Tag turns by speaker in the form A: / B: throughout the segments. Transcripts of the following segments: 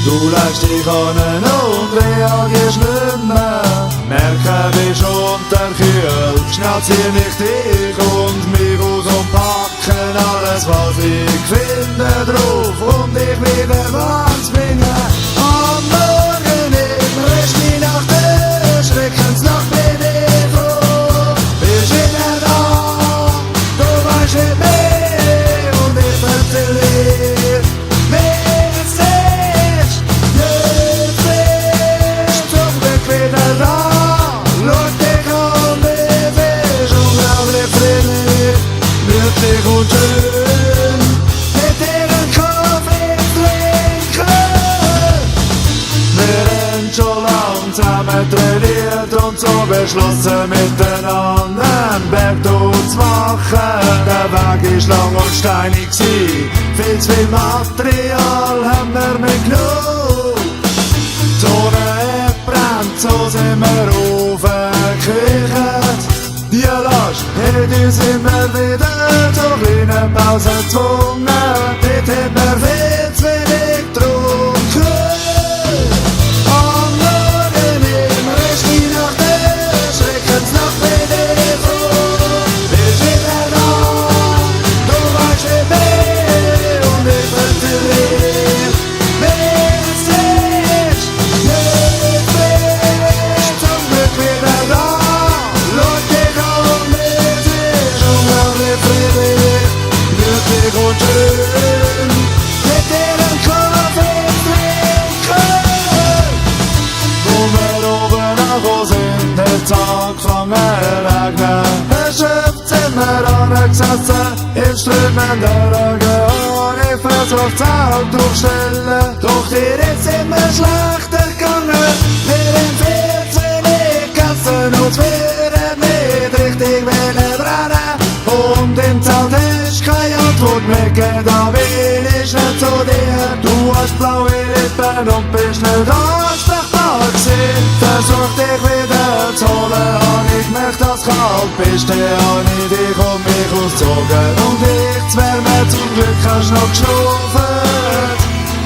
A: Du legst dich an und reagierst nicht mehr. Merke, bist unterkühlt, schnell zieh ich dich und mich aus und packen alles, was ich finde, drauf, um dich wieder warm zu bringen. Am Morgen im Rest die Nacht, Schreckensnacht bin ich froh. Bist wieder da, du weißt nicht mehr und ich erzähl dir, wer es ist, nicht bist, zum Glück wieder da. Schau dich an, wie bist, unglaublich friedlich, glücklich und schön, mit dir einen Kaffee trinken. Wir haben schon lang zusammen trainiert und so beschlossen, miteinander einen Berg zu machen. Der Weg ist lang und steinig gewesen, viel zu viel Material haben wir mitgenommen. Die Sonne hat brennt, so sind wir aufgeküchert. Die Last hat uns immer wieder zur kleinen Pause gezwungen. Dort hat wir viel zu wenig getrunken. Am Morgen im Rest die Nacht, Schreckensnacht bin ich froh. Bist wieder da, du weißt nicht mehr und ich erzähl dir, wer es ist, nicht bist, zum Glück wieder da. Schau dich an, wie es ist, unglaublich friedlich, glücklich und schön, mit dir einen Kaffee trinken. Wo wir oben angekommen sind, hat's angefangen regnen. Erschöpft sind wir angesessen, in Strömen der Region. Ich versucht das Auto aufstellen, doch dir ist immer schlechter gegangen. Wir haben viel zu wenig gegessen und wir haben nicht richtig wollen brennen. Und im Zelt ist keine Antwort mehr gegeben, da will ich nicht zu dir. Du hast blaue Lippen und bist nicht ansprechbar gewesen. Versuch dich wieder zu holen, und ich möchte, dass du kalt bist. Dann hab ich dich um mich ausgezogen und ich zu wärmen. Zum Glück hast du noch geschlafen.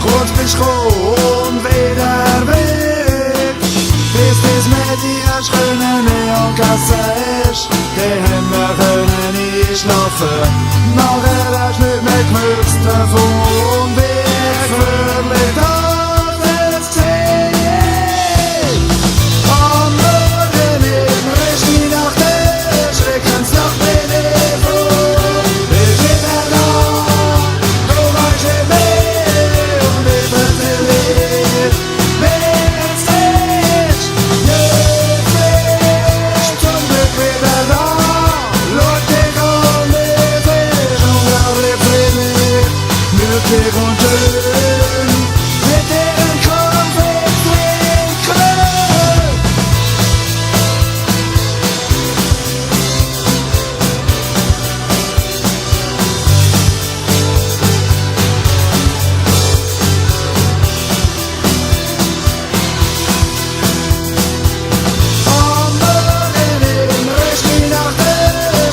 A: Kurz bist du gekommen und wieder weg. Bis das Mädchen schöne Neongasse ist, dann haben wir können einschlafen. Nachher hast du nicht mehr gewusst davon, wie ich wirklich alles gesehen. Am Morgen im Rest die Nacht, Schreckensnacht bin ich froh. Bist wieder da, du weißt nicht mehr und ich erzähl dir, wer es ist, nicht bist, zum Glück wieder da. Schau dich an, wie es ist, unglaublich friedlich, glücklich und schön, mit dir einen Kaffee trinken. Am Morgen im Rest die Nacht,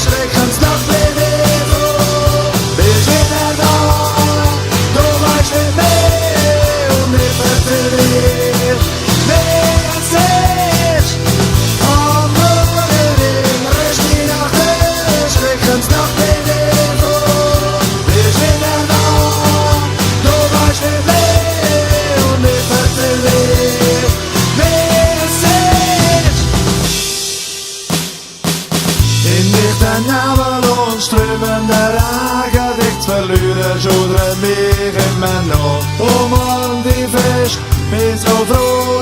A: Schreckensnacht bin ich froh. Bist wieder da, du weißt nicht mehr und ich erzähl dir, wer es ist. Am Morgen im Rest die Nacht, Schreckensnacht bin ich froh. Bist wieder da, du weißt nicht mehr und ich erzähl dir, wer es ist. In dichten Nebel und strömender Regen dich zu verlieren, schudert mich immer noch. Umarm dich fest, bin so froh,